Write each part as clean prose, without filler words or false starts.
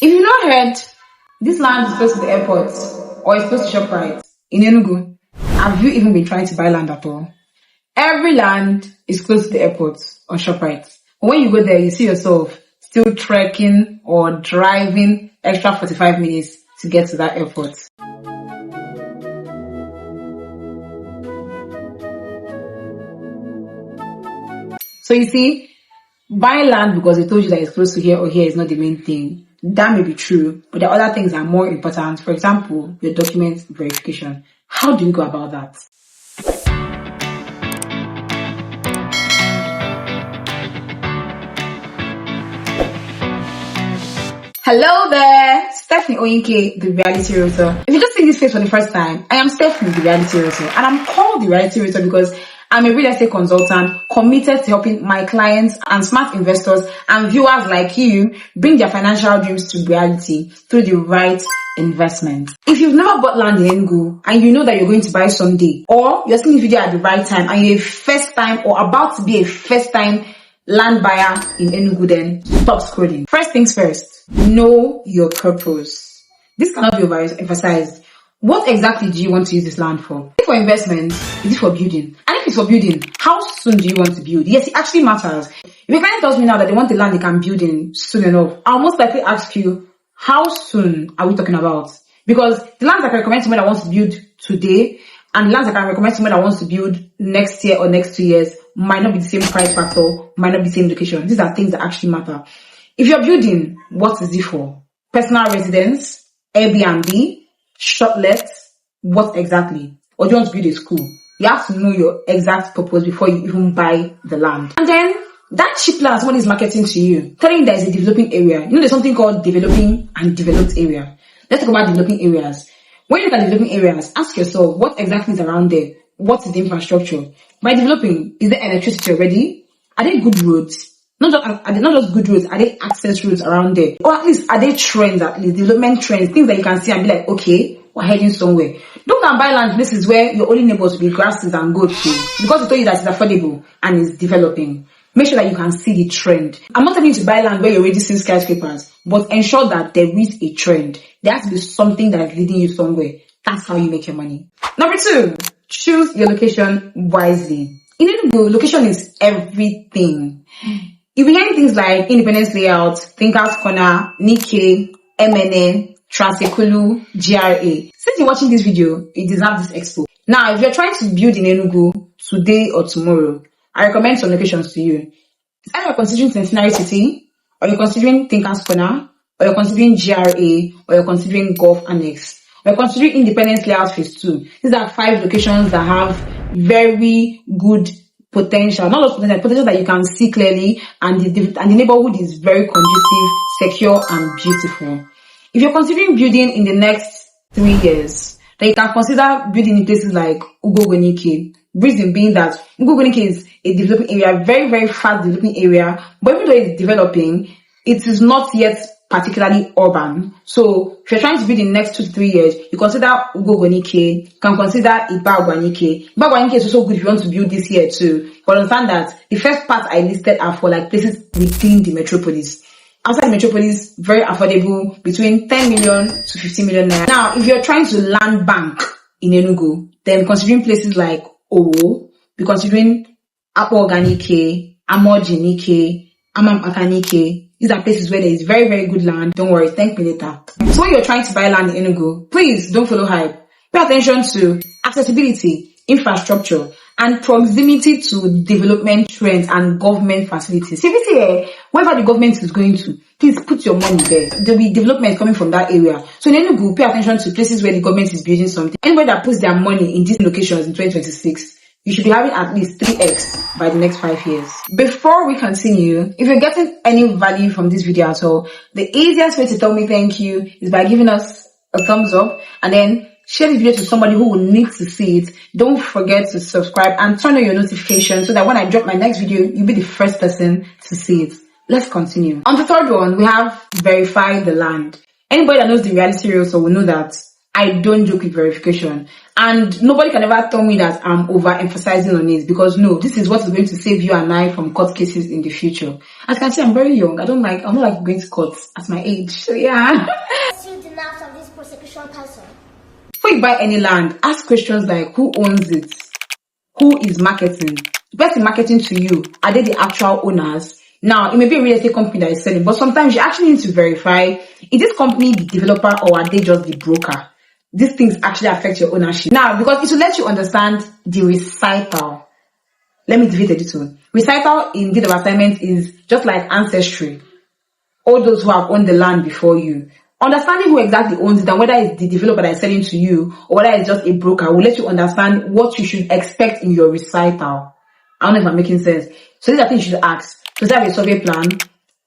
If you've not heard, this land is close to the airport or it's close to ShopRite in Enugu. Have you even been trying to buy land at all? Every land is close to the airport or ShopRite. But when you go there, you see yourself still trekking or driving extra 45 minutes to get to that airport. So you see, buying land because they told you that it's close to here or here is not the main thing. That may be true, but there are other things that are more important. For example, your document verification. How do you go about that? Hello there, Stephanie Oyinke, the reality realtor. If you just see this face for the first time, I am Stephanie, the reality realtor, and I'm called the reality realtor because I'm a real estate consultant committed to helping my clients and smart investors and viewers like you bring their financial dreams to reality through the right investment. If you've never bought land in Enugu and you know that you're going to buy someday, or you're seeing this video at the right time and you're a first time or about to be a first time land buyer in Enugu, then stop scrolling. First things first, know your purpose. This cannot be overemphasized. What exactly do you want to use this land for? Is it for investment? Is it for building? And if it's for building, how soon do you want to build? Yes, it actually matters. If a client tells me now that they want the land they can build in soon enough, I'll most likely ask you, how soon are we talking about? Because the lands I can recommend someone that wants to build today and the lands I can recommend someone that wants to build next year or next 2 years might not be the same price factor, might not be the same location. These are things that actually matter. If you're building, what is it for? Personal residence, Airbnb, shortlets, what exactly? Or do you want to build a school? You have to know your exact purpose before you even buy the land. And then that cheap land someone is marketing to you, telling you there's a developing area. You know there's something called developing and developed area. Let's talk about developing areas. When you look at developing areas, ask yourself what exactly is around there. What is the infrastructure? By developing, is there electricity already? Are there good roads? Not just good roads, are there access roads around there? Or at least, are there trends, at least development trends, things that you can see and be like, okay, we're heading somewhere. Don't go and buy land places where your only neighbors will be grasses and goats too, because they told you that it's affordable and it's developing. Make sure that you can see the trend. I'm not telling you to buy land where you're already seeing skyscrapers, but ensure that there is a trend. There has to be something that is leading you somewhere. That's how you make your money. Number 2, choose your location wisely. In Enugu, location is everything. You'll be hearing things like Independence Layout, Thinkers Corner, Nike, Emene, Trans-Ekulu, GRA. Since you're watching this video, you deserve this expo. Now, if you're trying to build in Enugu today or tomorrow, I recommend some locations to you. It's either you're considering Centenary City, or you're considering Thinkers Corner, or you're considering GRA, or you're considering Golf Annex, or you're considering Independence Layout Phase 2. These are 5 locations that have very good potential, not just potential that you can see clearly, and the neighborhood is very conducive, secure, and beautiful. If you're considering building in the next 3 years, then you can consider building in places like Ugwogo Nike. Reason being that Ugwogo Nike is a developing area, very, very fast developing area, but even though it's developing, it is not yet particularly urban. So if you're trying to build in the next 2 to 3 years, you consider Ugwogo Nike, you can consider Ugwogo Nike. Ugwogo Nike is also good if you want to build this year too. But understand that the first part I listed are for like places within the metropolis. Outside the metropolis, very affordable, between 10 million to 15 million naira. Now, if you're trying to land bank in Enugu, then considering places like Owo, be considering Ugwogo Nike, Amoji Nike, Amamaka Nike. These are places where there is very, very good land. Don't worry, thank me later. So when you're trying to buy land in Enugu, please don't follow hype. Pay attention to accessibility, infrastructure, and proximity to development trends and government facilities. If you see wherever the government is going to, please put your money there. There will be development coming from that area. So in Enugu, pay attention to places where the government is building something. Anybody that puts their money in these locations in 2026, you should be having at least 3x by the next 5 years. Before we continue, if you're getting any value from this video at all, the easiest way to tell me thank you is by giving us a thumbs up and then share this video to somebody who will need to see it. Don't forget to subscribe and turn on your notifications so that when I drop my next video, you'll be the first person to see it. Let's continue. On the third one, we have verify the land. Anybody that knows the reality realtor will know that I don't joke with verification. And nobody can ever tell me that I'm overemphasizing on it, because no, this is what is going to save you and I from court cases in the future. As you can see, I'm very young. I'm not like going to court at my age. So yeah. You denounce of this prosecution person. Before you buy any land, ask questions like who owns it? Who is marketing? The person marketing to you, are they the actual owners? Now, it may be a real estate company that is selling, but sometimes you actually need to verify, is this company the developer or are they just the broker? These things actually affect your ownership. Now, because it will let you understand the recital. Let me deviate a little. Recital in deed of assignment is just like ancestry. All those who have owned the land before you. Understanding who exactly owns it and whether it's the developer that is selling to you or whether it's just a broker will let you understand what you should expect in your recital. I don't know if I'm making sense. So these are things you should ask. Does it have a survey plan?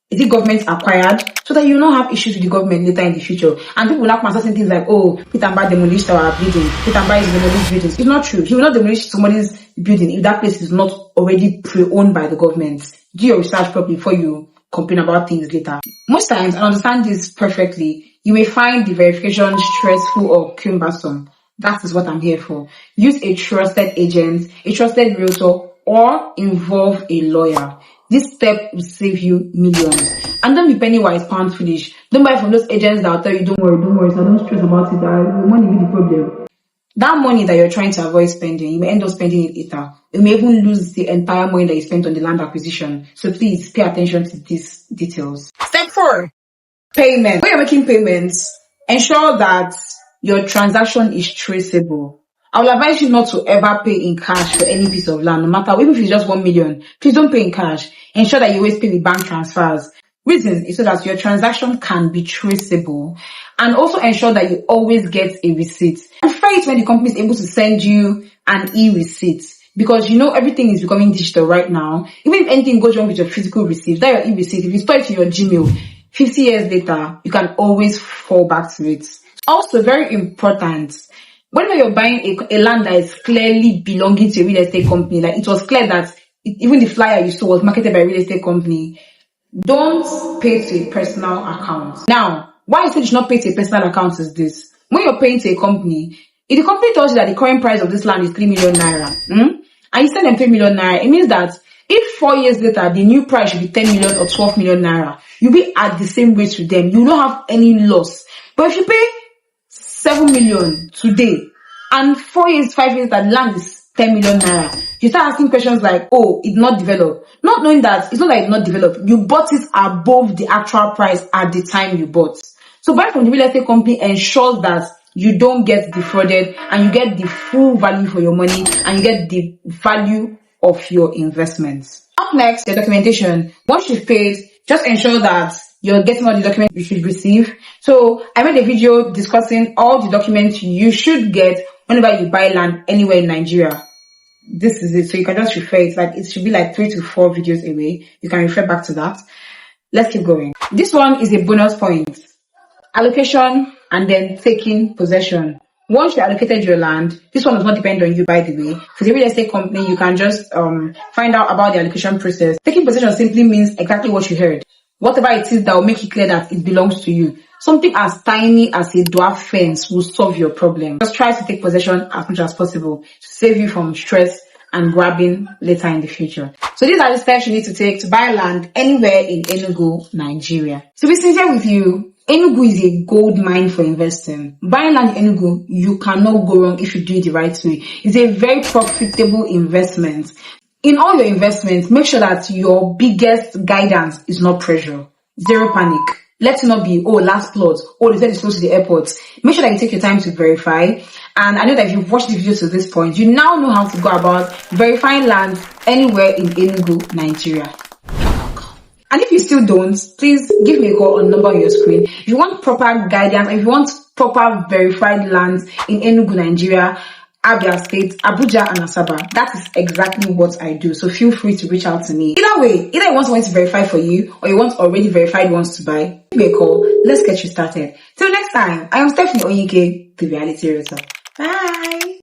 Is it government acquired? So that you will not have issues with the government later in the future. And people will not come and say things like, oh, Peter Mba demolished our building. Peter Mba is demolished buildings. It's not true. He will not demolish somebody's building if that place is not already pre-owned by the government. Do your research properly before you complain about things later. Most times, and understand this perfectly, you may find the verification stressful or cumbersome. That is what I'm here for. Use a trusted agent, a trusted realtor, or involve a lawyer. This step will save you millions. And don't be penny wise, pound foolish. Don't buy from those agents that will tell you, don't worry, so don't stress about it. The money will be the problem. That money that you're trying to avoid spending, you may end up spending it later. You may even lose the entire money that you spent on the land acquisition. So please pay attention to these details. Step 4. Payment. When you're making payments, ensure that your transaction is traceable. I will advise you not to ever pay in cash for any piece of land, no matter, even if it's just 1 million. Please don't pay in cash. Ensure that you always pay with bank transfers. Reason is so that your transaction can be traceable, and also ensure that you always get a receipt. And prefer it when the company is able to send you an e-receipt, because you know everything is becoming digital right now. Even if anything goes wrong with your physical receipt, that your e-receipt, if you store it to your Gmail, 50 years later, you can always fall back to it. Also, very important, whenever you're buying a land that is clearly belonging to a real estate company, like it was clear that even the flyer you saw was marketed by a real estate company, don't pay to a personal account. Now, why I said you should not pay to a personal account is this. When you're paying to a company, if the company tells you that the current price of this land is 3 million naira, and you send them 3 million naira, it means that if 4 years later, the new price should be 10 million or 12 million naira, you'll be at the same rate with them. You will not have any loss. But if you pay 7 million today, and 4 years, 5 years, that land is 10 million naira, you start asking questions like, oh, it's not developed. Not knowing that it's not like it's not developed. You bought it above the actual price at the time you bought. So buying from the real estate company ensures that you don't get defrauded and you get the full value for your money and you get the value of your investments. Up next, your documentation. Once you've paid, just ensure that you're getting all the documents you should receive. So I made a video discussing all the documents you should get whenever you buy land anywhere in Nigeria. This is it. So you can just refer it. Like, it should be like 3 to 4 videos away. You can refer back to that. Let's keep going. This one is a bonus point. Allocation and then taking possession. Once you allocated your land, this one does not depend on you, by the way. For the real estate company, you can just find out about the allocation process. Taking possession simply means exactly what you heard. Whatever it is that will make it clear that it belongs to you. Something as tiny as a dwarf fence will solve your problem. Just try to take possession as much as possible to save you from stress and grabbing later in the future. So these are the steps you need to take to buy land anywhere in Enugu, Nigeria. To be sincere with you, Enugu is a gold mine for investing. Buying land in Enugu, you cannot go wrong if you do it the right way. It's a very profitable investment. In all your investments, make sure that your biggest guidance is not pressure. Zero panic. Let it not be, oh, last plot, oh, they said it's close to the airport. Make sure that you take your time to verify. And I know that if you've watched the video to this point, you now know how to go about verifying land anywhere in Enugu, Nigeria. And if you still don't, please give me a call on the number on your screen. If you want proper guidance, if you want proper verified lands in Enugu, Nigeria, Abia State, Abuja, and Asaba, that is exactly what I do. So feel free to reach out to me. Either way, either you want someone to verify for you or you want already verified ones to buy, give me a call. Let's get you started. Till next time, I am Stephanie Onyike, the Reality Realtor. Bye.